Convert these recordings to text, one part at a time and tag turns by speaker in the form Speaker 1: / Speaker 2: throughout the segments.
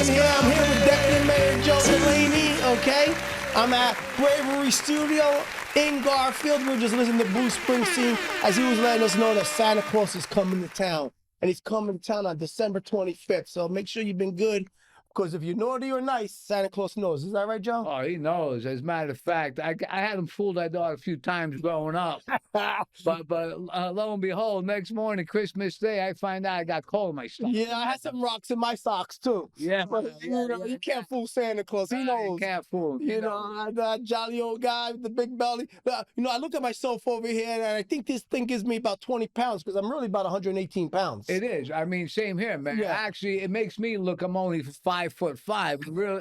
Speaker 1: here. I'm here with Deputy Mayor Joe Delaney, okay? I'm at Bravery Studio in Garfield. We were just listening to Bruce Springsteen as he was letting us know that Santa Claus is coming to town. And he's coming to town on December 25th. So make sure you've been good, because if you're naughty or nice, Santa Claus knows. Is that right, Joe?
Speaker 2: Oh, he knows. As a matter of fact, I had him fooled I thought a few times growing up. but lo and behold, next morning, Christmas Day, I find out I got coal in my stomach.
Speaker 1: Yeah, I had some rocks in my socks, too.
Speaker 2: Yeah.
Speaker 1: But, you can't fool Santa Claus. He knows.
Speaker 2: You can't fool him.
Speaker 1: You know, that jolly old guy with the big belly. I look at myself over here, and I think this thing gives me about 20 pounds, because I'm really about 118 pounds.
Speaker 2: It is. I mean, same here, man.
Speaker 1: Yeah.
Speaker 2: Actually, it makes me look I'm only 5'5".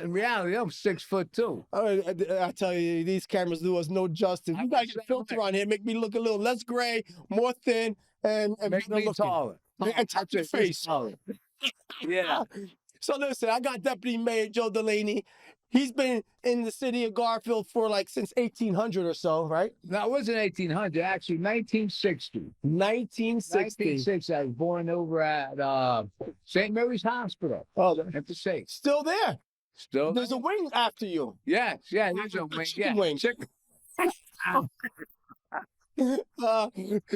Speaker 2: In reality, I'm 6'2".
Speaker 1: I tell you, these cameras do us no justice. You gotta get a filter on here, make me look a little less gray, more thin, and
Speaker 2: make me taller.
Speaker 1: And touch your face.
Speaker 2: Yeah.
Speaker 1: So listen, I got Deputy Mayor Joe Delaney. He's been in the city of Garfield for since 1800 or so, right?
Speaker 2: No, it wasn't 1800. Actually, 1960.
Speaker 1: 1960.
Speaker 2: 1960. I was born over at St. Mary's Hospital.
Speaker 1: Oh,
Speaker 2: At the States.
Speaker 1: still there.
Speaker 2: Still
Speaker 1: There's a wing after you.
Speaker 2: Yes, yeah, there's a wing.
Speaker 1: Chicken
Speaker 2: Yeah,
Speaker 1: wing.
Speaker 2: chicken.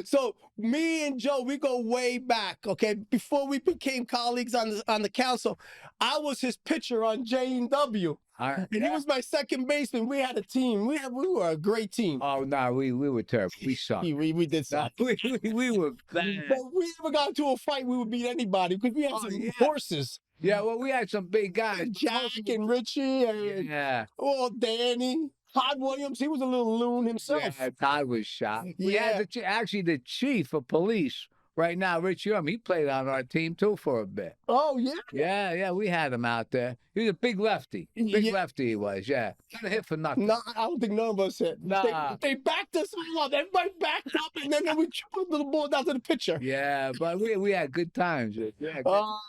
Speaker 1: So me and Joe, we go way back, okay? Before we became colleagues on the council, I was his pitcher on J&W. And he was my second baseman. We had a team. We were a great team.
Speaker 2: Oh no, we were terrible. We sucked.
Speaker 1: We did
Speaker 2: Nah,
Speaker 1: suck.
Speaker 2: we were bad.
Speaker 1: But we never got into a fight. We would beat anybody because we had some horses.
Speaker 2: Yeah, well, we had some big guys.
Speaker 1: Jack and Richie and Danny. Todd Williams, he was a little loon himself.
Speaker 2: Yeah, Todd was shot. We had actually the chief of police right now, Richie Riggs. He played on our team too for a bit.
Speaker 1: Oh yeah.
Speaker 2: Yeah, we had him out there. He was a big lefty. Big lefty he was. Yeah, kind of hit for nothing.
Speaker 1: No, I don't think none of us hit.
Speaker 2: Nah.
Speaker 1: They backed us all up. Everybody backed up, and then we put the ball down to the pitcher.
Speaker 2: Yeah, but we had good times. Yeah,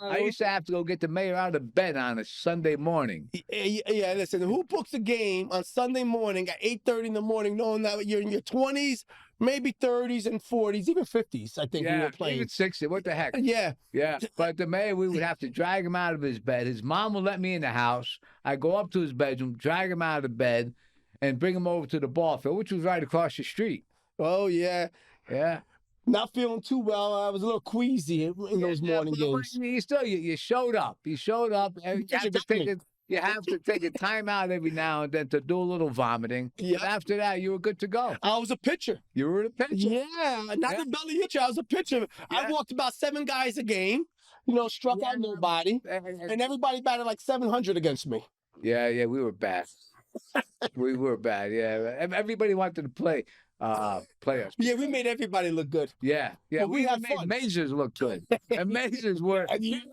Speaker 2: I used to have to go get the mayor out of bed on a Sunday morning.
Speaker 1: Yeah, listen, who books a game on Sunday morning at 8:30 in the morning, knowing that you're in your 20s, maybe 30s and 40s, even 50s, I think we were playing.
Speaker 2: Even 60. What the heck?
Speaker 1: Yeah.
Speaker 2: Yeah, but the mayor, we would have to drag him out of his bed. His mom would let me in the house. I'd go up to his bedroom, drag him out of bed, and bring him over to the ball field, which was right across the street.
Speaker 1: Oh, yeah.
Speaker 2: Yeah.
Speaker 1: Not feeling too well. I was a little queasy in those morning games.
Speaker 2: You showed up. You showed up. And you have to take a time out every now and then to do a little vomiting.
Speaker 1: Yeah.
Speaker 2: After that, you were good to go.
Speaker 1: I was a pitcher.
Speaker 2: You were a pitcher.
Speaker 1: Yeah, not a belly hitcher. I was a pitcher.
Speaker 2: Yeah.
Speaker 1: I walked about 7 guys a game, struck out nobody, and everybody batted like 700 against me.
Speaker 2: Yeah, we were bad. We were bad, yeah. Everybody wanted to play us.
Speaker 1: Yeah, we made everybody look good.
Speaker 2: Yeah.
Speaker 1: But we had
Speaker 2: made
Speaker 1: fun.
Speaker 2: Mazers look good. And Mazers were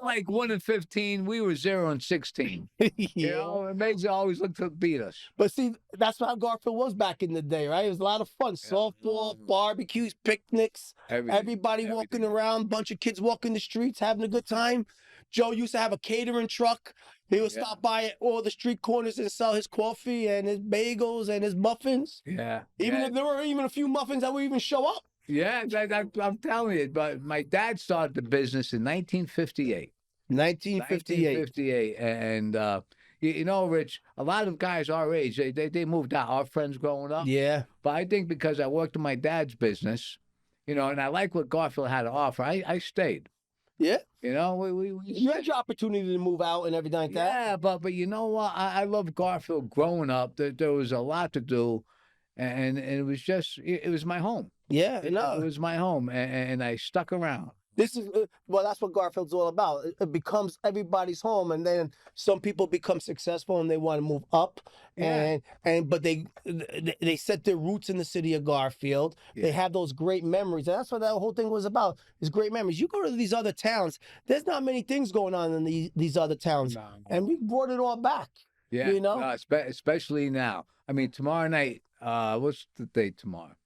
Speaker 2: like 1-15. We were 0-16. And Mazers always looked to beat us.
Speaker 1: But see, that's how Garfield was back in the day, right? It was a lot of fun. Softball, barbecues, picnics, everybody walking around, bunch of kids walking the streets, having a good time. Joe used to have a catering truck. He would stop by at all the street corners and sell his coffee and his bagels and his muffins.
Speaker 2: Yeah.
Speaker 1: Even if there were even a few muffins that would even show up.
Speaker 2: Yeah, I'm telling you. But my dad started the business in 1958.
Speaker 1: 1958.
Speaker 2: And, Rich, a lot of guys our age, they moved out, our friends growing up.
Speaker 1: Yeah.
Speaker 2: But I think because I worked in my dad's business, and I like what Garfield had to offer, I stayed.
Speaker 1: Yeah.
Speaker 2: You
Speaker 1: had your opportunity to move out and everything like that.
Speaker 2: Yeah, but you know what? I loved Garfield growing up. There was a lot to do, and it was just, it was my home.
Speaker 1: Yeah,
Speaker 2: It was my home, and I stuck around.
Speaker 1: This is that's what Garfield's all about. It becomes everybody's home, and then some people become successful and they want to move up, but they set their roots in the city of Garfield. They have those great memories, and that's what that whole thing was about. Is great memories. You go to these other towns, there's not many things going on in these other towns, and we brought it all back.
Speaker 2: Yeah, especially now. I mean, tomorrow night. What's the date tomorrow?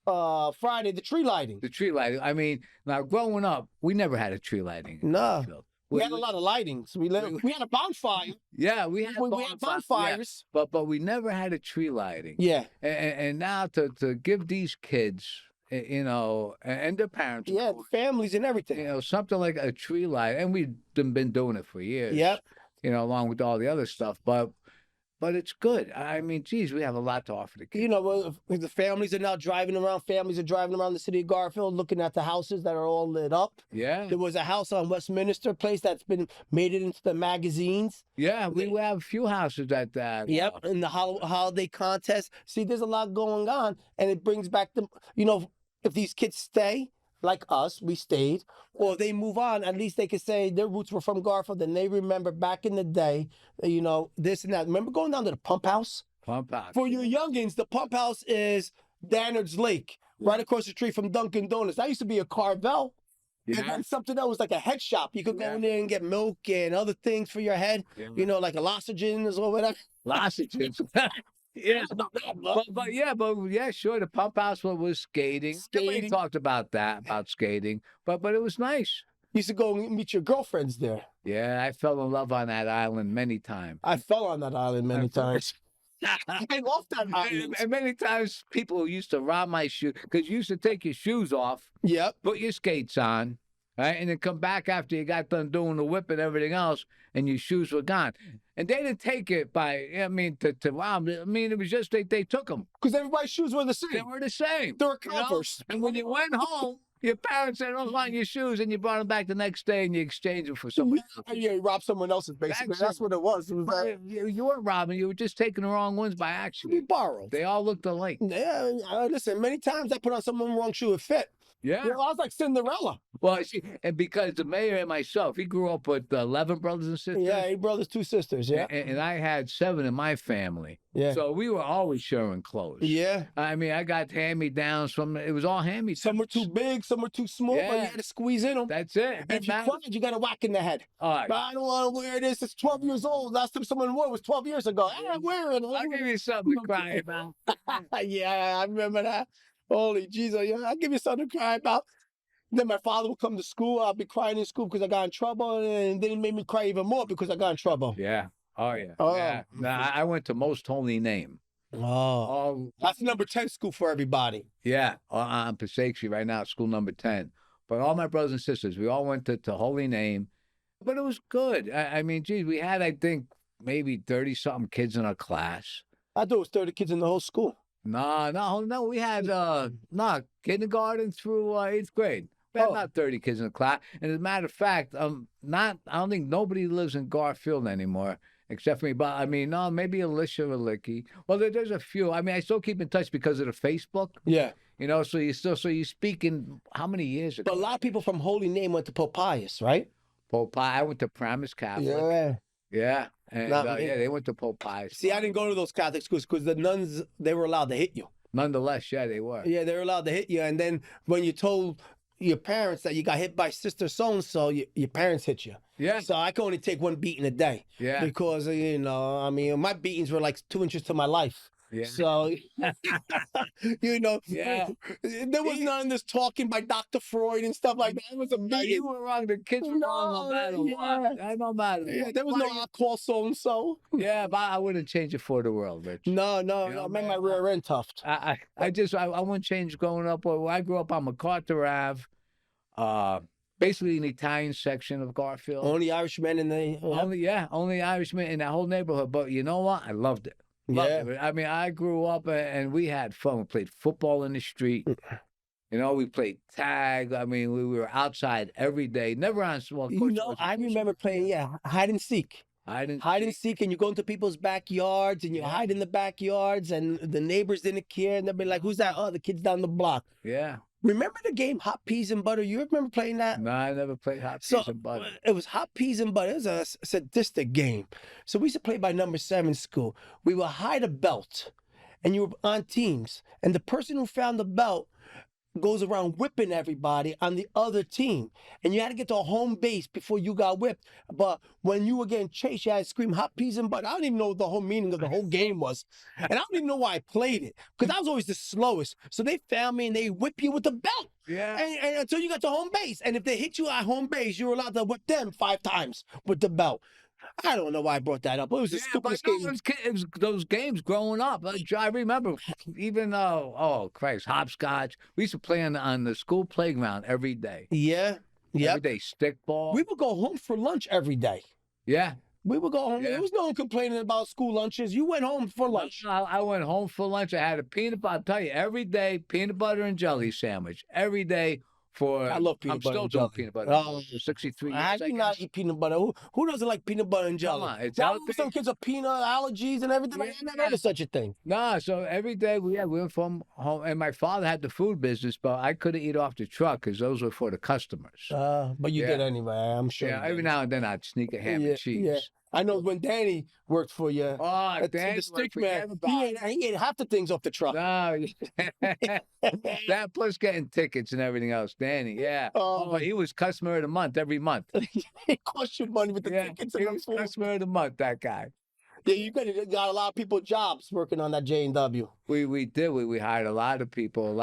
Speaker 1: Friday, the tree lighting.
Speaker 2: The tree lighting. I mean, now growing up, we never had a tree lighting.
Speaker 1: No. We had a lot of lightings. We had a bonfire.
Speaker 2: Yeah, we had
Speaker 1: bonfires.
Speaker 2: Yeah, but we never had a tree lighting.
Speaker 1: Yeah.
Speaker 2: And now to give these kids, and their parents.
Speaker 1: Yeah, families and everything.
Speaker 2: Something like a tree light. And we've been doing it for years.
Speaker 1: Yep.
Speaker 2: along with all the other stuff. But it's good. I mean, geez, we have a lot to offer the kids.
Speaker 1: You know, well, the families are now driving around. Families are driving around the city of Garfield, looking at the houses that are all lit up.
Speaker 2: Yeah.
Speaker 1: There was a house on Westminster Place that's been made it into the magazines.
Speaker 2: Yeah, we have a few houses at that.
Speaker 1: Yep, and the holiday contest. See, there's a lot going on, and it brings back the, if these kids stay like us, we stayed, or they move on, at least they can say their roots were from Garfield, and they remember back in the day, this and that. Remember going down to the pump house?
Speaker 2: Pump house.
Speaker 1: For your youngins, the pump house is Dannard's Lake, right across the street from Dunkin' Donuts. That used to be a Carvel.
Speaker 2: Yeah.
Speaker 1: And then something that was like a head shop. You could go in there and get milk and other things for your head, like a lozenges or whatever.
Speaker 2: Lozenges. Yeah, but yeah, sure. The pump house was skating. Nobody talked about skating, but it was nice.
Speaker 1: You used to go and meet your girlfriends there.
Speaker 2: Yeah, I fell in love on that island many times.
Speaker 1: I fell on that island many times. I love that island.
Speaker 2: And many times people used to rob my shoes because you used to take your shoes off.
Speaker 1: Yep.
Speaker 2: Put your skates on, right, and then come back after you got done doing the whip and everything else, and your shoes were gone. And they didn't take it to rob. I mean, it was just they took them.
Speaker 1: Because everybody's shoes were the same.
Speaker 2: They were the same.
Speaker 1: They were Converse.
Speaker 2: And when you went home, your parents said, "Don't find your shoes," and you brought them back the next day and you exchanged them for somebody else.
Speaker 1: Yeah, you robbed someone else's, basically. That's what it was. It was like,
Speaker 2: you weren't robbing. You were just taking the wrong ones by
Speaker 1: we
Speaker 2: accident.
Speaker 1: borrowed.
Speaker 2: They all looked alike.
Speaker 1: Yeah, listen, many times I put on someone wrong shoe, it fit.
Speaker 2: Yeah.
Speaker 1: I was like Cinderella.
Speaker 2: Well, and because the mayor and myself, he grew up with 11 brothers and sisters.
Speaker 1: Yeah, 8 brothers, 2 sisters, yeah.
Speaker 2: And I had 7 in my family.
Speaker 1: Yeah.
Speaker 2: So we were always sharing clothes.
Speaker 1: Yeah.
Speaker 2: I mean, I got hand-me-downs it was all hand-me-downs.
Speaker 1: Some were too big, some were too small, but you had to squeeze in them.
Speaker 2: That's it.
Speaker 1: And if you cried, you got a whack in the head.
Speaker 2: All right.
Speaker 1: But I don't want to wear this. It's 12 years old. Last time someone wore it was 12 years ago. I'm wearing it.
Speaker 2: I'll give you something to cry about.
Speaker 1: Yeah, I remember that. Holy Jesus. Yeah, I'll give you something to cry about. Then my father would come to school. I'd be crying in school because I got in trouble. And then it made me cry even more because I got in trouble.
Speaker 2: Yeah. Oh, yeah.
Speaker 1: Oh.
Speaker 2: Yeah. Now, I went to Most Holy Name.
Speaker 1: Oh. That's number 10 school for everybody.
Speaker 2: Yeah. On Passaic Street right now, school number 10. But all my brothers and sisters, we all went to Holy Name. But it was good. I mean, geez, we had, I think, maybe 30-something kids in our class.
Speaker 1: I thought it was 30 kids in the whole school.
Speaker 2: No. We had, kindergarten through 8th grade. We had about 30 kids in the class. And as a matter of fact, I don't think nobody lives in Garfield anymore, except for me. But I mean, no, maybe Alicia or Licky. Well, there's a few. I mean, I still keep in touch because of the Facebook.
Speaker 1: Yeah.
Speaker 2: So you speak in how many years ago?
Speaker 1: But a lot of people from Holy Name went to Pope Pius, right?
Speaker 2: Pope Pius. I went to Pramis Catholic.
Speaker 1: Yeah.
Speaker 2: Yeah. And
Speaker 1: Not me.
Speaker 2: they went to Pope Pius.
Speaker 1: See, I didn't go to those Catholic schools because the nuns, they were allowed to hit you.
Speaker 2: Nonetheless, yeah, they were.
Speaker 1: Yeah, they were allowed to hit you. And then when you told your parents that you got hit by sister so-and-so, your parents hit you.
Speaker 2: Yeah.
Speaker 1: So I could only take 1 beating a day.
Speaker 2: Yeah.
Speaker 1: Because, I mean, my beatings were like 2 inches to my life.
Speaker 2: Yeah.
Speaker 1: So,
Speaker 2: Yeah.
Speaker 1: there was none of this talking by Dr. Freud and stuff like that. It was a
Speaker 2: No,
Speaker 1: beating.
Speaker 2: you were wrong. The kids were wrong no matter what. I no matter what.
Speaker 1: Yeah, there was no I call so-and-so.
Speaker 2: Yeah, but I wouldn't change it for the world, Rich.
Speaker 1: No,
Speaker 2: know,
Speaker 1: I made
Speaker 2: man,
Speaker 1: my rear end tuft.
Speaker 2: I wouldn't change growing up. Where I grew up on MacArthur Ave, basically an Italian section of Garfield.
Speaker 1: Only Irishmen in the...
Speaker 2: Only Irishmen in that whole neighborhood. But you know what? I loved it. Loved it. I mean, I grew up and we had fun. We played football in the street. We played tag. I mean, we were outside every day. Never on. Well,
Speaker 1: I remember playing, hide and seek. Hide and seek, and you go into people's backyards, and you hide in the backyards, and the neighbors didn't care, and they'll be like, "Who's that?" "Oh, the kid's down the block."
Speaker 2: Yeah.
Speaker 1: Remember the game Hot Peas and Butter? You remember playing that?
Speaker 2: No, I never played Hot Peas and Butter.
Speaker 1: It was Hot Peas and Butter. It was a sadistic game. So we used to play by number 7 school. We would hide a belt, and you were on teams, and the person who found the belt goes around whipping everybody on the other team. And you had to get to a home base before you got whipped. But when you were getting chased, you had to scream Hot Peas and Butter. I don't even know what the whole meaning of the whole game was. And I don't even know why I played it. Because I was always the slowest. So they found me and they whip you with the belt.
Speaker 2: Yeah.
Speaker 1: And until you got to home base. And if they hit you at home base, you were allowed to whip them 5 times with the belt. I don't know why I brought that up. It was the stupidest game.
Speaker 2: It was those games growing up. I remember even, Christ, hopscotch. We used to play on the school playground every day.
Speaker 1: Yeah.
Speaker 2: Every day, stickball.
Speaker 1: We would go home for lunch every day.
Speaker 2: Yeah.
Speaker 1: We would go home.
Speaker 2: Yeah.
Speaker 1: There was no one complaining about school lunches. You went home for lunch.
Speaker 2: I went home for lunch. I had a peanut butter. I'll tell you, every day, peanut butter and jelly sandwich. Every day for.
Speaker 1: I love peanut
Speaker 2: I'm
Speaker 1: butter
Speaker 2: still
Speaker 1: and
Speaker 2: doing
Speaker 1: jelly.
Speaker 2: peanut butter.
Speaker 1: Oh,
Speaker 2: 63
Speaker 1: how
Speaker 2: years,
Speaker 1: do
Speaker 2: I
Speaker 1: you not
Speaker 2: guess.
Speaker 1: eat peanut butter? Who doesn't like peanut butter and jelly?
Speaker 2: Come on, it's
Speaker 1: Now,
Speaker 2: out there.
Speaker 1: some kids have peanut allergies and everything. I never heard of such a thing.
Speaker 2: No, so every day we went from home, and my father had the food business, but I couldn't eat off the truck because those were for the customers.
Speaker 1: But you
Speaker 2: Yeah.
Speaker 1: did anyway. I'm sure.
Speaker 2: Yeah,
Speaker 1: you
Speaker 2: every
Speaker 1: did.
Speaker 2: now and then I'd sneak a ham
Speaker 1: Yeah,
Speaker 2: and cheese.
Speaker 1: yeah. I know when Danny worked for you.
Speaker 2: Oh,
Speaker 1: The
Speaker 2: Danny,
Speaker 1: stick
Speaker 2: forget
Speaker 1: man,
Speaker 2: about it.
Speaker 1: he ate half the things off the truck.
Speaker 2: No, that plus getting tickets and everything else. Danny, yeah.
Speaker 1: Oh.
Speaker 2: But he was customer of the month every month.
Speaker 1: It cost you money with the
Speaker 2: Yeah,
Speaker 1: tickets
Speaker 2: he
Speaker 1: and the
Speaker 2: was
Speaker 1: food.
Speaker 2: customer of the month. That guy.
Speaker 1: Yeah, you got a lot of people jobs working on that J&W.
Speaker 2: We did. We hired a lot of people.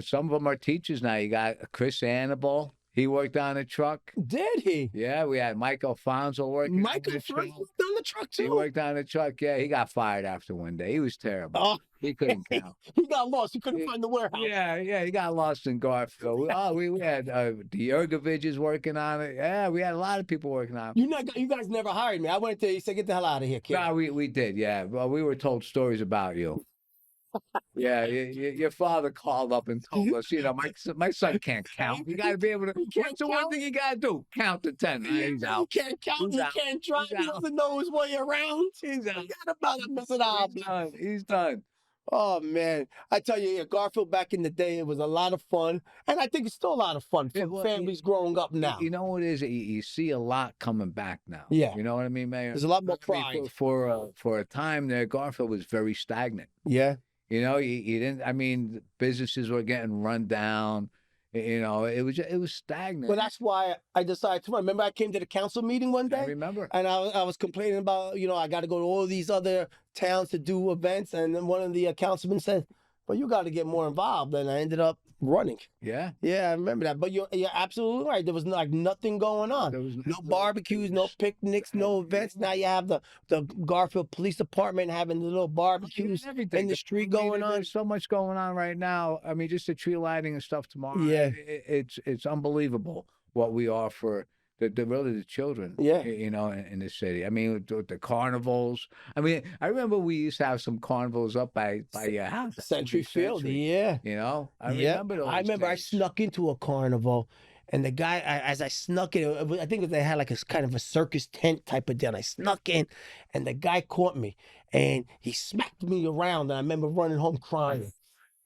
Speaker 2: Some of them are teachers now. You got Chris Annabelle. He worked on a truck.
Speaker 1: Did he?
Speaker 2: Yeah, we had Mike Alfonso working on
Speaker 1: Michael
Speaker 2: the
Speaker 1: Frank
Speaker 2: truck.
Speaker 1: worked on the truck
Speaker 2: He
Speaker 1: too.
Speaker 2: worked on a truck. Yeah, he got fired after one day. He was terrible.
Speaker 1: Oh,
Speaker 2: He couldn't count.
Speaker 1: he got lost. He couldn't
Speaker 2: Yeah.
Speaker 1: find the warehouse.
Speaker 2: Yeah, he got lost in Garfield. We had the Ergoviches working on it. Yeah, we had a lot of people working on it.
Speaker 1: You guys never hired me. I went there. He said, "Get the hell out of here, kid."
Speaker 2: No, we did. Yeah, well, we were told stories about you. Yeah, your father called up and told us, my son can't count. You got to be able to. What's the one thing you got to do? Count to 10. He's
Speaker 1: He
Speaker 2: out.
Speaker 1: can't count.
Speaker 2: He's
Speaker 1: He
Speaker 2: out.
Speaker 1: can't drive.
Speaker 2: He's
Speaker 1: He
Speaker 2: out.
Speaker 1: doesn't know his way around.
Speaker 2: He's out.
Speaker 1: Forget about it, Mr. Albert.
Speaker 2: He's done. He's done.
Speaker 1: Oh man, I tell you, yeah, Garfield back in the day, it was a lot of fun, and I think it's still a lot of fun for families growing up now.
Speaker 2: You know what it is? You see a lot coming back now.
Speaker 1: Yeah.
Speaker 2: You know what I mean, Mayor?
Speaker 1: There's a lot more
Speaker 2: I mean,
Speaker 1: pride.
Speaker 2: for a time there, Garfield was very stagnant.
Speaker 1: Yeah,
Speaker 2: You know, you didn't. I mean, businesses were getting run down. You know, it was stagnant.
Speaker 1: well, that's why I decided to run. Remember, I came to the council meeting one
Speaker 2: I
Speaker 1: day,
Speaker 2: remember.
Speaker 1: and I was complaining about, I got to go to all these other towns to do events, and then one of the councilmen said, "Well, you got to get more involved," and I ended up running.
Speaker 2: Yeah.
Speaker 1: Yeah, I remember that. But you're absolutely right. There was like nothing going on.
Speaker 2: There was
Speaker 1: No barbecues, no picnics, no events. Now you have the Garfield Police Department having the little barbecues in the street going on.
Speaker 2: There's so much going on right now. I mean, just the tree lighting and stuff tomorrow.
Speaker 1: Yeah.
Speaker 2: It's unbelievable what we offer the children.
Speaker 1: Yeah.
Speaker 2: You know, in the city. I mean, with the carnivals. I mean, I remember we used to have some carnivals up by your house.
Speaker 1: Century Field,
Speaker 2: Century.
Speaker 1: yeah.
Speaker 2: You know, I
Speaker 1: Yeah.
Speaker 2: remember those.
Speaker 1: I remember I
Speaker 2: days.
Speaker 1: snuck into a carnival, and the guy, as I snuck in, I think they had like a kind of a circus tent type of deal. I snuck in, and the guy caught me, and he smacked me around, and I remember running home crying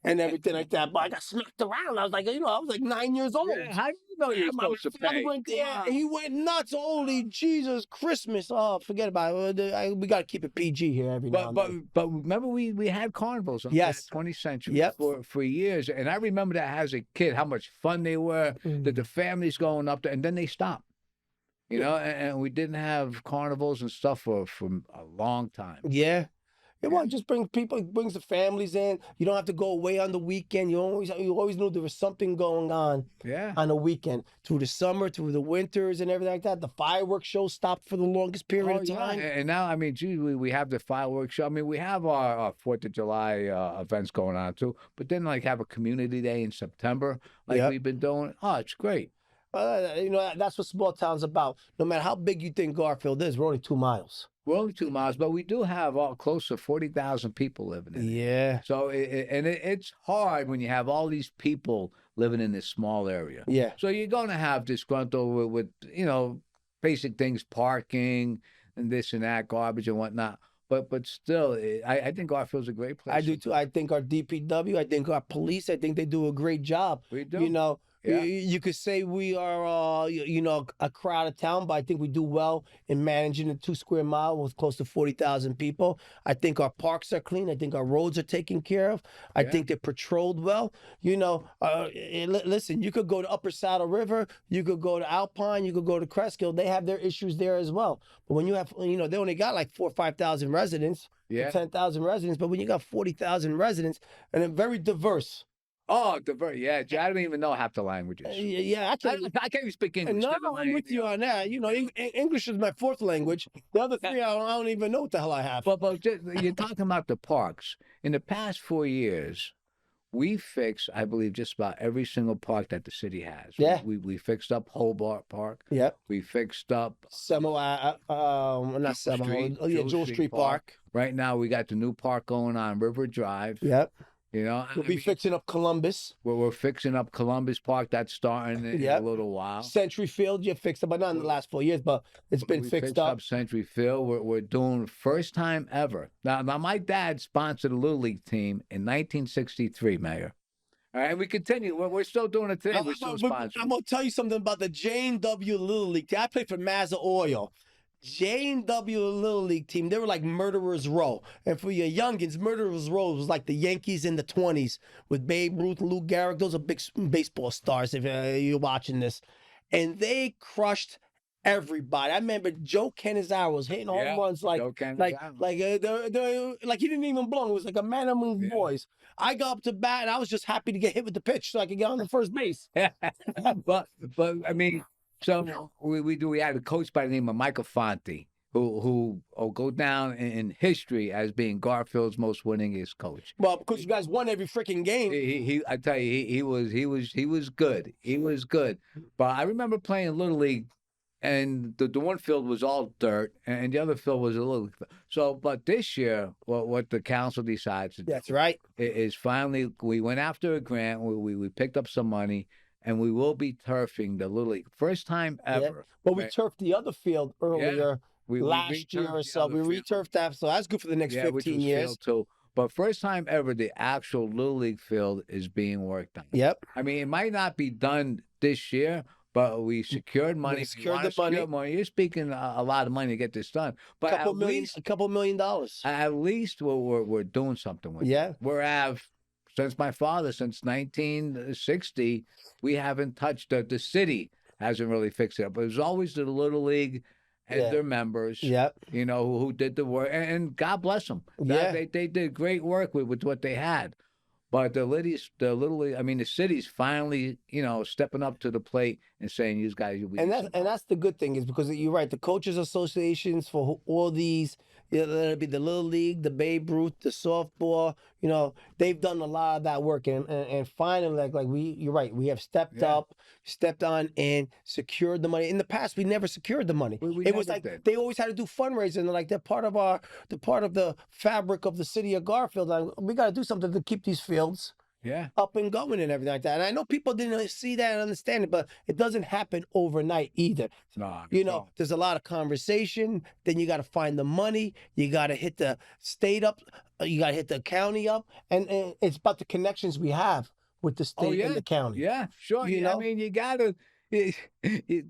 Speaker 1: and everything like that. But I got smacked around. I was like, I was like 9 years old.
Speaker 2: Yeah, how do you know you're
Speaker 1: My
Speaker 2: supposed to
Speaker 1: father
Speaker 2: pay?
Speaker 1: went there.
Speaker 2: Come on.
Speaker 1: He went nuts. Holy Jesus, Christmas! Oh, forget about it. We got to keep it PG here every now and then.
Speaker 2: But remember we had carnivals on
Speaker 1: Yes.
Speaker 2: the 20th century
Speaker 1: Yep.
Speaker 2: for years, and I remember that as a kid how much fun they were. That the families going up there, and then they stopped. You know, and we didn't have carnivals and stuff for a long time.
Speaker 1: Yeah. Yeah, well, it just brings the families in. You don't have to go away on the weekend. You always knew there was something going on
Speaker 2: Yeah.
Speaker 1: on the weekend. Through the summer, through the winters and everything like that. The fireworks show stopped for the longest period of time.
Speaker 2: And now, I mean, gee, we have the fireworks show. I mean, we have our 4th of July events going on too, but then like have a community day in September like
Speaker 1: Yep.
Speaker 2: we've been doing. Oh, it's great.
Speaker 1: That's what small town's about. No matter how big you think Garfield is, we're only 2 miles.
Speaker 2: We're only 2 miles, but we do have close to 40,000 people living in it.
Speaker 1: Yeah.
Speaker 2: So it's hard when you have all these people living in this small area.
Speaker 1: Yeah.
Speaker 2: So you're going to have disgruntled with basic things, parking and this and that, garbage and whatnot. But still, I think Garfield's a great place.
Speaker 1: I do too. I think our DPW, I think our police, I think they do a great job.
Speaker 2: We do.
Speaker 1: You
Speaker 2: Yeah.
Speaker 1: you could say we are, a crowded town, but I think we do well in managing a 2 square mile with close to 40,000 people. I think our parks are clean. I think our roads are taken care of. I
Speaker 2: Yeah.
Speaker 1: think they're patrolled well. Listen, you could go to Upper Saddle River, you could go to Alpine, you could go to Cresskill. They have their issues there as well. But when you have, they only got like 4,000 or 5,000 residents,
Speaker 2: Yeah.
Speaker 1: 10,000 residents. But when you got 40,000 residents, and they're very diverse.
Speaker 2: Oh, yeah. I don't even know half the languages.
Speaker 1: Yeah, I can't.
Speaker 2: I can't even speak English.
Speaker 1: No,
Speaker 2: never
Speaker 1: I'm
Speaker 2: mind
Speaker 1: with you on that. English is my 4th language. The other 3, I don't even know what the hell I have.
Speaker 2: But you're talking about the parks. In the past 4 years, we fixed, I believe, just about every single park that the city has.
Speaker 1: Yeah.
Speaker 2: We fixed up Hobart Park.
Speaker 1: Yep.
Speaker 2: We fixed up
Speaker 1: Not Seminole. Oh yeah, Jewel Street Park.
Speaker 2: Right now, we got the new park going on River Drive.
Speaker 1: Yep.
Speaker 2: You know,
Speaker 1: We'll be fixing up Columbus.
Speaker 2: we're fixing up Columbus Park. That's starting in a little while.
Speaker 1: Century Field, you fixed up, but not in the last 4 years, but it's been
Speaker 2: We
Speaker 1: fixed
Speaker 2: fixed
Speaker 1: up.
Speaker 2: Century Field. We're doing first time ever. Now, my dad sponsored a Little League team in 1963, Mayor. All right, and we continue. We're still doing it today. We're still
Speaker 1: I'm
Speaker 2: sponsoring.
Speaker 1: gonna tell you something about the J&W Little League team. I played for Mazda Oil. J&W Little League team, they were like Murderers Row. And for your youngins, Murderers Row was like the Yankees in the 20s with Babe Ruth, Lou Gehrig. Those are big baseball stars if you're watching this. And they crushed everybody. I remember Joe Canizaro was hitting home runs like he didn't even belong. It was like a man among boys. I got up to bat and I was just happy to get hit with the pitch so I could get on the first base.
Speaker 2: but I mean, so we had a coach by the name of Michael Fonte, who will go down in history as being Garfield's most winningest coach.
Speaker 1: Well, because you guys won every freaking game.
Speaker 2: I tell you, he was good. He was good. But I remember playing Little League, and the one field was all dirt, and the other field was a little. So, but this year, what the council decides to do,
Speaker 1: That's right,
Speaker 2: is finally we went after a grant. We picked up some money, and we will be turfing the Little League first time ever.
Speaker 1: Yeah. But we turfed the other field earlier last year or so. We returfed that, so that's good for the next 15 years.
Speaker 2: Too. But first time ever, the actual Little League field is being worked on.
Speaker 1: Yep.
Speaker 2: I mean, it might not be done this year, but we secured money.
Speaker 1: We secured the money.
Speaker 2: You're speaking a lot of money to get this done. But
Speaker 1: a couple $1 million.
Speaker 2: At least we're doing something with it. Since my father, since 1960, we haven't touched the city hasn't really fixed it up. It was always the Little League and their members, you know, who did the work. And God bless them. They did great work with what they had. But the Little League, I mean, the city's finally, you know, stepping up to the plate and saying, "You guys, you'll be."
Speaker 1: And that's the good thing is because you're right. The coaches associations for all these, it'll be the Little League, the Babe Ruth, the softball. You know, they've done a lot of that work, and finally, you're right. We have stepped up, stepped on, and secured the money. In the past, we never secured the money. It was like they always had to do fundraising. Like they're part of the fabric of the city of Garfield. And we got to do something to keep these fields up and going and everything like that. And I know people didn't see that and understand it, but it doesn't happen overnight either. No, there's a lot of conversation. Then you got to find the money. You got to hit the state up. You got to hit the county up. And it's about the connections we have with the state and the county.
Speaker 2: Yeah, sure.
Speaker 1: You know?
Speaker 2: I mean, you got to.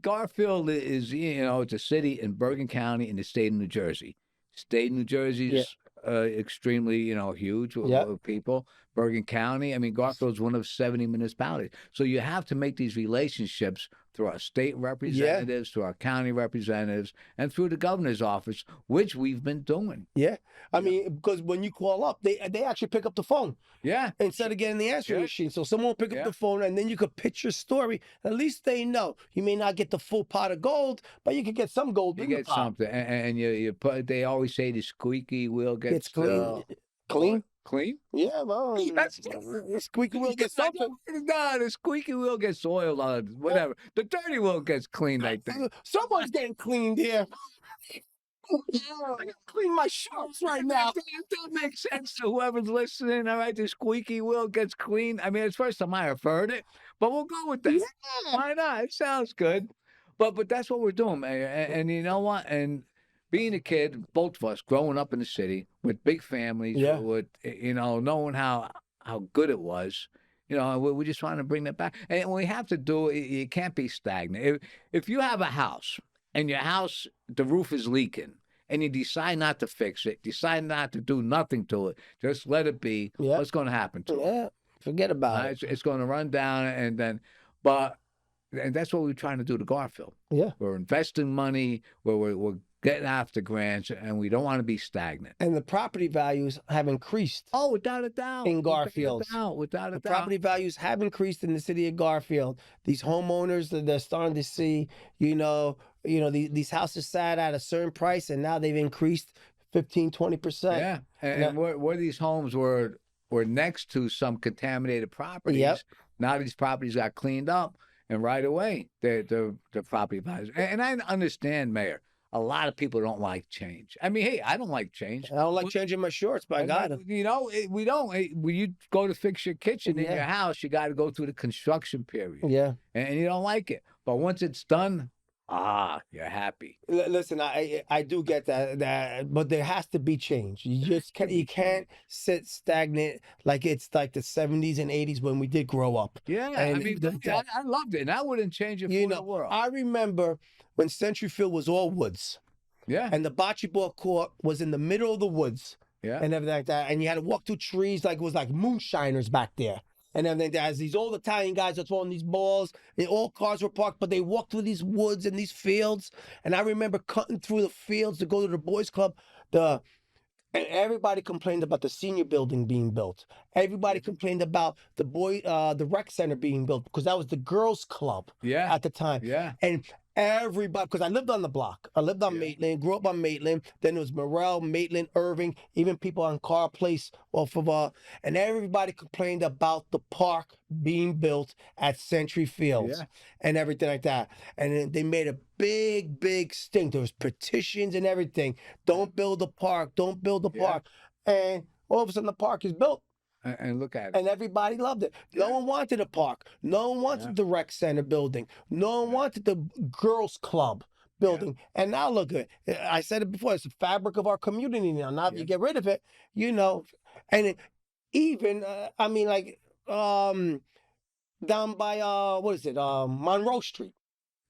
Speaker 2: Garfield is, you know, it's a city in Bergen County in the state of New Jersey. State of New Jersey is extremely, you know, huge with people. Bergen County, I mean, Garfield's one of 70 municipalities. So you have to make these relationships through our state representatives, through our county representatives, and through the governor's office, which we've been doing.
Speaker 1: Yeah. I mean, because when you call up, they actually pick up the phone.
Speaker 2: Yeah.
Speaker 1: Instead of getting the answering machine. So someone will pick up the phone and then you could pitch your story. At least they know. You may not get the full pot of gold, but you could get some gold in the pot.
Speaker 2: You get something. And you put, they always say the squeaky wheel gets
Speaker 1: clean. Clean?
Speaker 2: Clean?
Speaker 1: Yeah, well, the squeaky wheel gets something.
Speaker 2: No, the squeaky wheel gets oil on whatever. The dirty wheel gets cleaned, I think.
Speaker 1: Someone's getting cleaned here. I gotta clean my shorts right now.
Speaker 2: That makes sense to whoever's listening. All right, the squeaky wheel gets cleaned. I mean, it's the first time I have heard it, but we'll go with that. Yeah. Why not? It sounds good. But that's what we're doing, Mayor. And you know what? And being a kid, both of us growing up in the city with big families, with, you know, knowing how good it was, you know, we just want to bring that back. And we have to do it. You can't be stagnant. If you have a house and your house, the roof is leaking, and you decide not to fix it, decide not to do nothing to it, just let it be, what's going to happen to it?
Speaker 1: Yeah, forget about it.
Speaker 2: It's going to run down, and that's what we're trying to do to Garfield.
Speaker 1: Yeah.
Speaker 2: We're investing money, we're getting after grants, and we don't want to be stagnant.
Speaker 1: And the property values have increased.
Speaker 2: Oh, without a doubt.
Speaker 1: In Garfield.
Speaker 2: Without a doubt.
Speaker 1: Property values have increased in the city of Garfield. These homeowners, they're starting to see, these houses sat at a certain price, and now they've increased 15, 20%.
Speaker 2: Yeah. And where these homes were were next to some contaminated properties.
Speaker 1: Yep.
Speaker 2: Now these properties got cleaned up, and right away, the property values. And I understand, Mayor. A lot of people don't like change. I mean, hey, I don't like change.
Speaker 1: I don't like changing my shorts, but I got them.
Speaker 2: You know, we don't. When you go to fix your kitchen in your house, you got to go through the construction period.
Speaker 1: Yeah.
Speaker 2: And you don't like it. But once it's done, you're happy.
Speaker 1: Listen, I do get that, but there has to be change. You can't sit stagnant like it's like the 70s and 80s when we did grow up.
Speaker 2: Yeah,
Speaker 1: And
Speaker 2: I mean, I loved it, and I wouldn't change it for the world.
Speaker 1: I remember when Century Field was all woods.
Speaker 2: Yeah.
Speaker 1: And the bocce ball court was in the middle of the woods.
Speaker 2: Yeah.
Speaker 1: And everything like that. And you had to walk through trees like it was like moonshiners back there. And everything. As these old Italian guys are throwing these balls, and all cars were parked, but they walked through these woods and these fields. And I remember cutting through the fields to go to the boys' club. And everybody complained about the senior building being built. Everybody complained about the rec center being built because that was the girls' club at the time.
Speaker 2: Yeah.
Speaker 1: And everybody, because I lived on the block. I lived on Maitland, grew up on Maitland. Then it was Morrell, Maitland, Irving, even people on Carr Place off of and everybody complained about the park being built at Century Fields and everything like that. And then they made a big, big stink. There was petitions and everything. Don't build the park. Don't build the park. And all of a sudden the park is built.
Speaker 2: And look at it.
Speaker 1: And everybody loved it. No one wanted a park. No one wanted the rec center building. No one wanted the girls' club building. And now look at it. I said it before. It's the fabric of our community now. Now if you get rid of it, and even, I mean, like, down by, Monroe Street.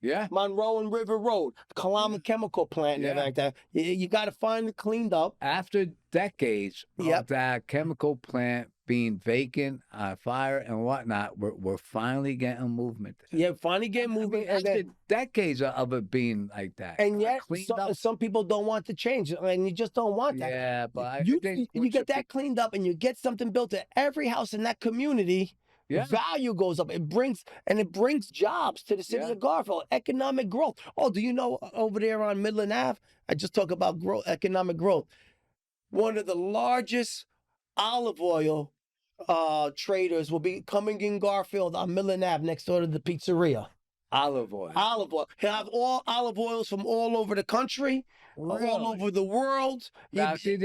Speaker 2: Yeah.
Speaker 1: Monroe and River Road, Kalama Chemical Plant and everything like that. You got to find it cleaned up.
Speaker 2: After decades of that chemical plant being vacant, fire and whatnot, we're finally getting movement.
Speaker 1: Yeah, finally getting movement.
Speaker 2: I mean, after decades of it being like that.
Speaker 1: And yet, some people don't want to change, and you just don't want that.
Speaker 2: Yeah, but
Speaker 1: you get that cleaned up, and you get something built at every house in that community. Value goes up. It brings jobs to the city of Garfield, economic growth. Oh, do you know over there on Midland Ave? I just talk about economic growth. One of the largest olive oil traders will be coming in Garfield on Midland Ave next door to the pizzeria.
Speaker 2: Olive oil.
Speaker 1: Olive oil. He'll have all olive oils from all over the country, all over the world.
Speaker 2: Now, see,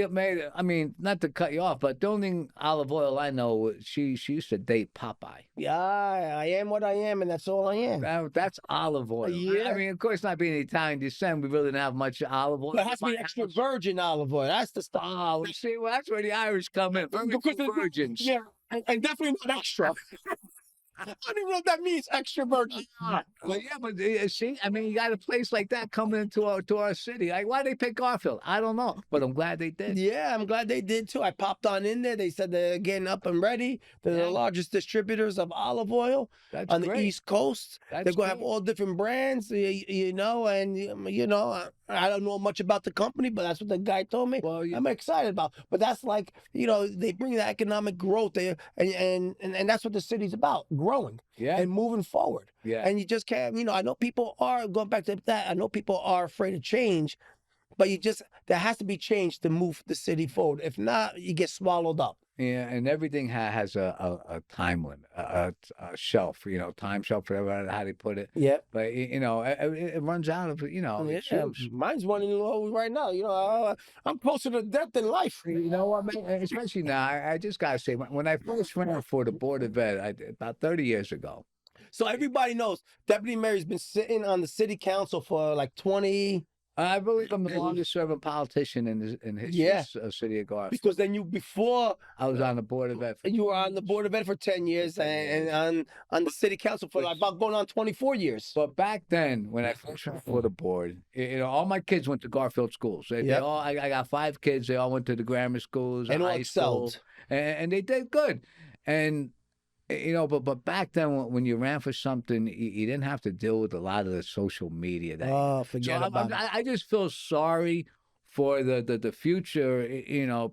Speaker 2: I mean, not to cut you off, but the only olive oil I know, she used to date Popeye.
Speaker 1: Yeah, I am what I am, and that's all I am.
Speaker 2: That's olive oil.
Speaker 1: Yeah.
Speaker 2: I mean, of course, not being Italian descent, we really didn't have much olive oil.
Speaker 1: But it has to be extra virgin olive oil. That's the stuff.
Speaker 2: Oh, see, well, that's where the Irish come in. Virgins.
Speaker 1: Yeah, and definitely not extra. I don't even know what that means, extra virgin.
Speaker 2: Well, yeah, but see, I mean, you got a place like that coming into our city. Like, why they pick Garfield? I don't know, but I'm glad they did.
Speaker 1: Yeah, I'm glad they did too. I popped on in there. They said they're getting up and ready. They're the largest distributors of olive oil on the East Coast. They're going to have all different brands, and I don't know much about the company, but that's what the guy told me. Well, I'm excited about. But that's like, they bring the economic growth there, and that's what the city's about, growing and moving forward.
Speaker 2: Yeah.
Speaker 1: And you just can't, I know people are, going back to that, I know people are afraid of change, but there has to be change to move the city forward. If not, you get swallowed up.
Speaker 2: Yeah, and everything has a time limit, a shelf, time shelf, whatever, how they put it.
Speaker 1: Yeah.
Speaker 2: But, it runs out of,
Speaker 1: Mine's running low right now. I'm closer to death than life.
Speaker 2: You know what, man? Especially now, I just got to say, when I first ran for the Board of Ed, about 30 years ago.
Speaker 1: So everybody knows Deputy Mayor's been sitting on the city council for like 20...
Speaker 2: I believe I'm the longest serving politician in history city of Garfield.
Speaker 1: Because then before
Speaker 2: I was on the Board of Ed.
Speaker 1: You were on the Board of Ed for 10 years and on the city council for about going on 24 years.
Speaker 2: But back then, when I first ran for the board, all my kids went to Garfield schools. I got 5 kids. They all went to the grammar schools
Speaker 1: and
Speaker 2: high
Speaker 1: excelled.
Speaker 2: School, and they did good. And but back then, when you ran for something, you didn't have to deal with a lot of the social media.
Speaker 1: Forget about it.
Speaker 2: I just feel sorry for the future,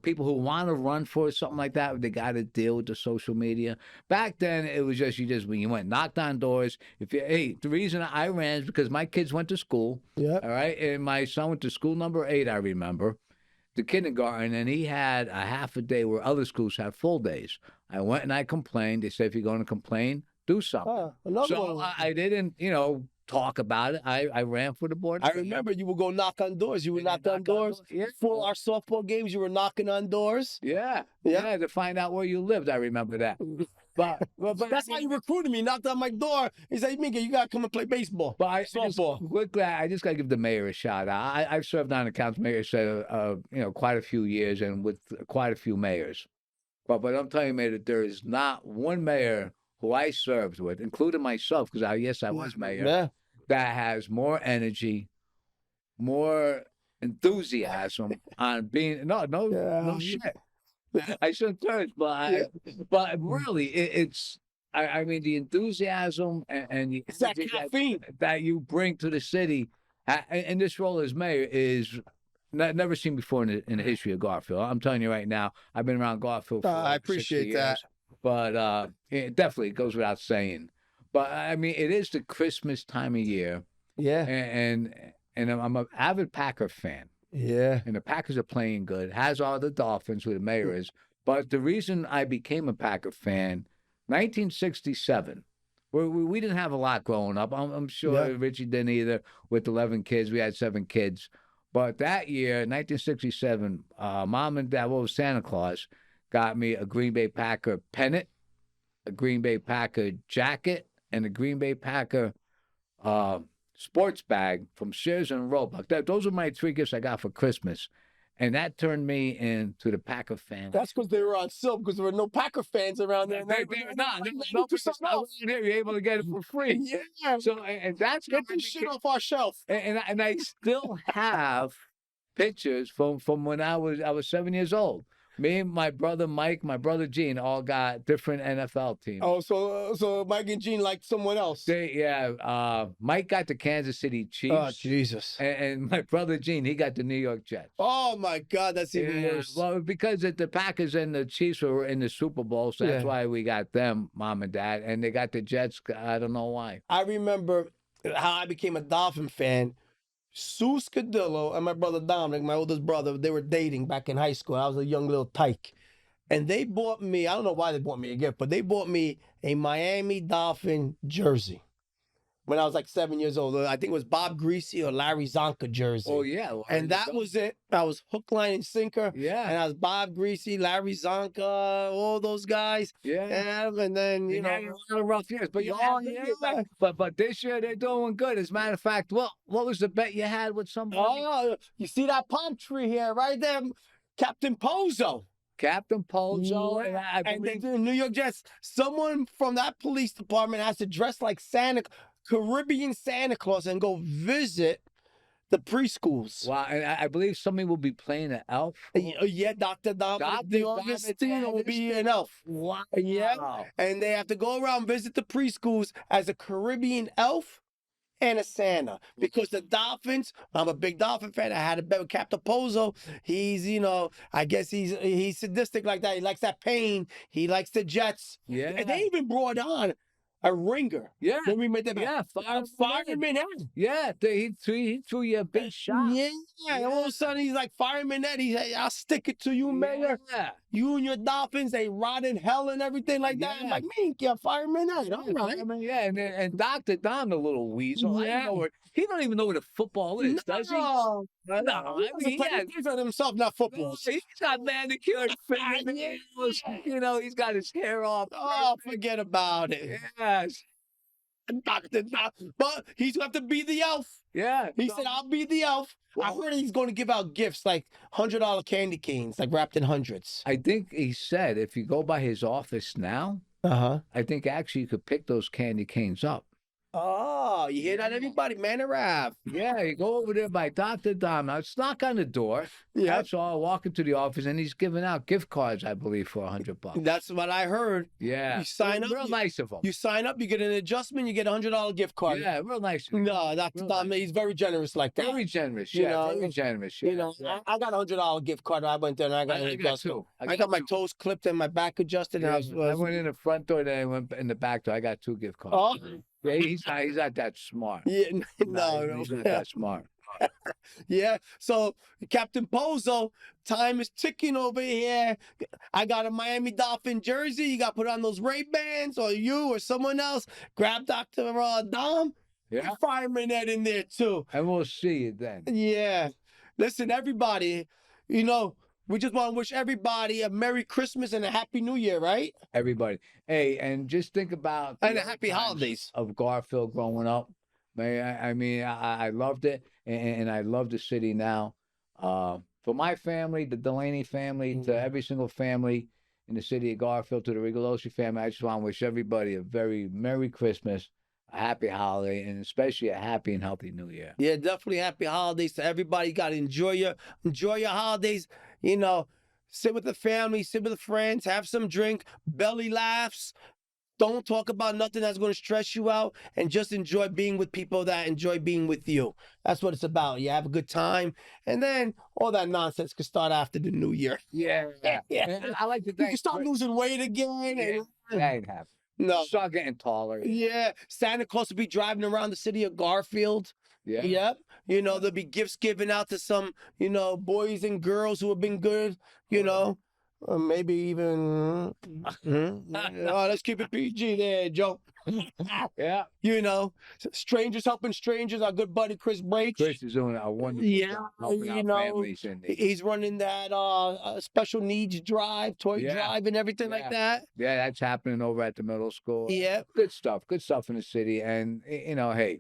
Speaker 2: people who want to run for something like that, they got to deal with the social media. Back then, it was just, when you went, knocked on doors. The reason I ran is because my kids went to school.
Speaker 1: Yeah.
Speaker 2: All right. And my son went to school number 8, I remember. the kindergarten, and he had a half a day where other schools had full days. I went and I complained. They said, if you're going to complain, do something.
Speaker 1: Another
Speaker 2: So
Speaker 1: one.
Speaker 2: I didn't, talk about it. I ran for the board.
Speaker 1: I remember you would go knock on doors. You would knock on doors.
Speaker 2: Yeah.
Speaker 1: For our softball games, you were knocking on doors.
Speaker 2: Yeah.
Speaker 1: Yeah.
Speaker 2: Yeah, to find out where you lived. I remember that. But
Speaker 1: That's how you recruited me. Knocked on my door. He said, Mika, you got to come and play baseball.
Speaker 2: But
Speaker 1: softball.
Speaker 2: I just got to give the mayor a shout out. I've served on the council mayor, quite a few years and with quite a few mayors. But I'm telling you, Mayor, that there is not one mayor who I served with, including myself, because I was mayor, that has more energy, more enthusiasm on being no shit. I shouldn't curse, but really, it's the enthusiasm and the
Speaker 1: It's that caffeine
Speaker 2: that you bring to the city, and this role as mayor is never seen before in the history of Garfield. I'm telling you right now, I've been around Garfield for
Speaker 1: I appreciate
Speaker 2: 60
Speaker 1: that.
Speaker 2: years, but it definitely goes without saying. But it is the Christmas time of year.
Speaker 1: Yeah.
Speaker 2: And I'm an avid Packer fan.
Speaker 1: Yeah.
Speaker 2: And the Packers are playing good. Has all the Dolphins, who the mayor is. But the reason I became a Packer fan, 1967, we didn't have a lot growing up. I'm sure Richie didn't either. With 11 kids, we had 7 kids. But that year, 1967, Mom and Dad, Santa Claus, got me a Green Bay Packer pennant, a Green Bay Packer jacket, and a Green Bay Packer sports bag from Sears and Roebuck. Those are my 3 gifts I got for Christmas. And that turned me into the Packer fan.
Speaker 1: That's because they were on sale, because there were no Packer fans around there.
Speaker 2: They were not. You're able to get it for free.
Speaker 1: Yeah.
Speaker 2: So, and that's
Speaker 1: get this shit off our shelf.
Speaker 2: And I still have pictures from when I was 7 years old. Me and my brother Mike, my brother Gene, all got different NFL teams.
Speaker 1: Oh, so Mike and Gene liked someone else.
Speaker 2: Mike got the Kansas City Chiefs.
Speaker 1: Oh, Jesus.
Speaker 2: And my brother Gene, he got the New York Jets.
Speaker 1: Oh, my God, that's even worse.
Speaker 2: Well, because the Packers and the Chiefs were in the Super Bowl, so that's why we got them, Mom and Dad. And they got the Jets. I don't know why.
Speaker 1: I remember how I became a Dolphin fan. Sue Scadillo and my brother Dominic, my oldest brother, they were dating back in high school. I was a young little tyke. And they bought me, I don't know why they bought me a gift, but they bought me a Miami Dolphin jersey when I was like 7 years old. I think it was Bob Greasy or Larry Zonka jersey.
Speaker 2: Oh, yeah. Well,
Speaker 1: and that was it. I was hook, line, and sinker.
Speaker 2: Yeah.
Speaker 1: And I was Bob Greasy, Larry Zonka, all those guys.
Speaker 2: Yeah.
Speaker 1: And then, you know.
Speaker 2: A lot of rough years. But but this year they're doing good. As a matter of fact, what was the bet you had with somebody?
Speaker 1: Oh, you see that palm tree here, right there? Captain Pozo.
Speaker 2: Captain Pozo.
Speaker 1: Yeah. And the New York Jets. Someone from that police department has to dress like Caribbean Santa Claus and go visit the preschools.
Speaker 2: Wow, and I believe somebody will be playing an elf.
Speaker 1: Yeah, Dr. Augustino will be an elf.
Speaker 2: Wow.
Speaker 1: Yeah, and they have to go around visit the preschools as a Caribbean elf and a Santa. Because the Dolphins, I'm a big Dolphin fan. I had a bet with Captain Pozo. He's, I guess he's sadistic like that. He likes that pain. He likes the Jets.
Speaker 2: Yeah.
Speaker 1: And they even brought on a ringer.
Speaker 2: Yeah.
Speaker 1: When we made that
Speaker 2: Fireman Ed. Yeah, he threw you a big shot.
Speaker 1: Yeah. And all of a sudden he's like, Fireman Ed. He's like, I'll stick it to you, Mayor.
Speaker 2: Yeah.
Speaker 1: You and your Dolphins, they rot in hell and everything like that. I'm like, man, yeah, Fireman Ed. All right.
Speaker 2: Yeah, and Dr. Don, the little weasel, he don't even know what a football is, does he? No.
Speaker 1: He plays on himself, not football.
Speaker 2: He's got manicured fingernails. He's got his hair off.
Speaker 1: Oh, forget about it.
Speaker 2: Yes.
Speaker 1: Dr. Don. But he's going to have to be the elf.
Speaker 2: Yeah.
Speaker 1: He said, I'll be the elf. I heard he's going to give out gifts like $100 candy canes, like wrapped in hundreds.
Speaker 2: I think he said if you go by his office now, I think actually you could pick those candy canes up.
Speaker 1: Oh, you hear that, everybody? Manor Ave.
Speaker 2: Yeah, you go over there by Dr. Dom. Now, it's knock on the door. Yeah. That's all. Walk into the office, and he's giving out gift cards, I believe, for $100.
Speaker 1: That's what I heard.
Speaker 2: Yeah.
Speaker 1: You sign up.
Speaker 2: Real nice of him.
Speaker 1: You sign up, you get an adjustment, you get a $100 gift card.
Speaker 2: Yeah, real nice.
Speaker 1: No, Dr. Dom, he's very generous like that.
Speaker 2: Very generous, yeah. Very generous, yeah.
Speaker 1: I got a $100 gift card. I went there, and I got an adjustment. I got my toes clipped and my back adjusted. And
Speaker 2: I went in the front door, then I went in the back door. I got 2 gift cards.
Speaker 1: Oh.
Speaker 2: Yeah, he's not that smart.
Speaker 1: Yeah,
Speaker 2: no, he's not that smart.
Speaker 1: Yeah. So Captain Pozo, time is ticking over here. I got a Miami Dolphin jersey. You got to put on those Ray-Bans, or you or someone else. Grab Dr. Dom.
Speaker 2: Yeah.
Speaker 1: Fireman Ed in there too.
Speaker 2: And we'll see you then.
Speaker 1: Yeah. Listen, everybody, you know, we just want to wish everybody a Merry Christmas and a Happy New Year, right?
Speaker 2: Everybody. Hey, and just think about
Speaker 1: And
Speaker 2: the
Speaker 1: a happy
Speaker 2: times
Speaker 1: holidays.
Speaker 2: of Garfield growing up. I mean, I loved it, and I love the city now. For my family, the Delaney family, to every single family in the city of Garfield, to the Rigolosi family, I just want to wish everybody a very Merry Christmas, a happy holiday, and especially a happy and healthy New Year.
Speaker 1: Yeah, definitely happy holidays to everybody. You got to enjoy your holidays. You know, sit with the family, sit with the friends, have some drink, belly laughs. Don't talk about nothing that's going to stress you out, and just enjoy being with people that enjoy being with you. That's what it's about. You have a good time, and then all that nonsense can start after the new year.
Speaker 2: Yeah.
Speaker 1: Yeah.
Speaker 2: And I like to
Speaker 1: You
Speaker 2: thank.
Speaker 1: can start losing weight again.
Speaker 2: Yeah,
Speaker 1: And,
Speaker 2: that ain't happening.
Speaker 1: no.
Speaker 2: Start getting taller.
Speaker 1: Yeah. Santa Claus will be driving around the city of Garfield.
Speaker 2: Yeah.
Speaker 1: Yep. You know, there'll be gifts given out to some, you know, boys and girls who have been good, you know. Or maybe even, let's keep it PG there, Joe.
Speaker 2: Yeah.
Speaker 1: You know, strangers helping strangers. Our good buddy Chris Breach.
Speaker 2: Chris is doing a wonderful
Speaker 1: Yeah,
Speaker 2: job helping
Speaker 1: you
Speaker 2: out
Speaker 1: know,
Speaker 2: families in need.
Speaker 1: He's running that special needs drive, toy drive, and everything like that.
Speaker 2: Yeah, that's happening over at the middle school.
Speaker 1: Yeah.
Speaker 2: Good stuff in the city. And, you know, hey,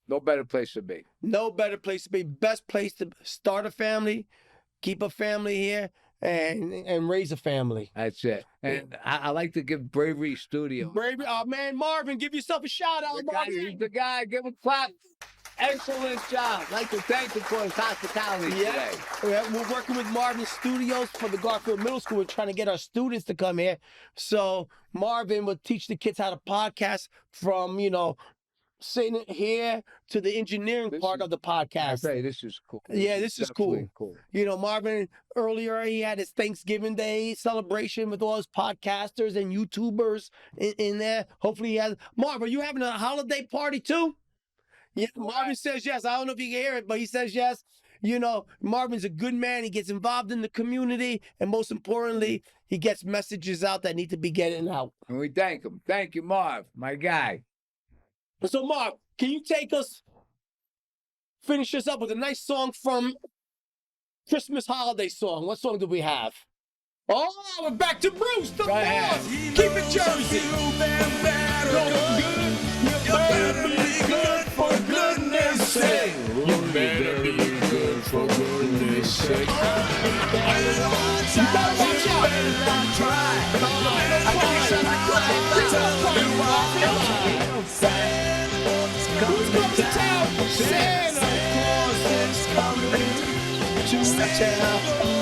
Speaker 2: no better place to be.
Speaker 1: No better place to be. Best place to start a family, keep a family here, and raise a family.
Speaker 2: That's it. And I like to give Bravery Studio.
Speaker 1: Bravery, oh man, Marvin, give yourself a shout out,
Speaker 2: He's the guy. Give him a clap. Excellent job. I'd like to thank him for his hospitality today.
Speaker 1: Yeah, we're working with Marvin Studios for the Garfield Middle School. We're trying to get our students to come here. So Marvin will teach the kids how to podcast from, you know, sitting here to the engineering part of the podcast.
Speaker 2: I say this is cool.
Speaker 1: Yeah, this is
Speaker 2: Definitely
Speaker 1: cool. You know, Marvin, earlier he had his Thanksgiving Day celebration with all his podcasters and YouTubers in there. Hopefully he has. Marvin, are you having a holiday party too? Yeah, Marvin says yes. I don't know if you can hear it, but he says yes. You know, Marvin's a good man. He gets involved in the community. And most importantly, he gets messages out that need to be getting out.
Speaker 2: And we thank him. Thank you, Marv, my guy.
Speaker 1: So, Marv, can you finish us up with a nice song from Christmas holiday song? What song do we have? Oh, we're back to Bruce, the boss. Keep it Jersey. You better be good for goodness sake. You better be good for goodness sake. You better watch out. You better not try. Who's coming to town? Santa Claus is coming to town.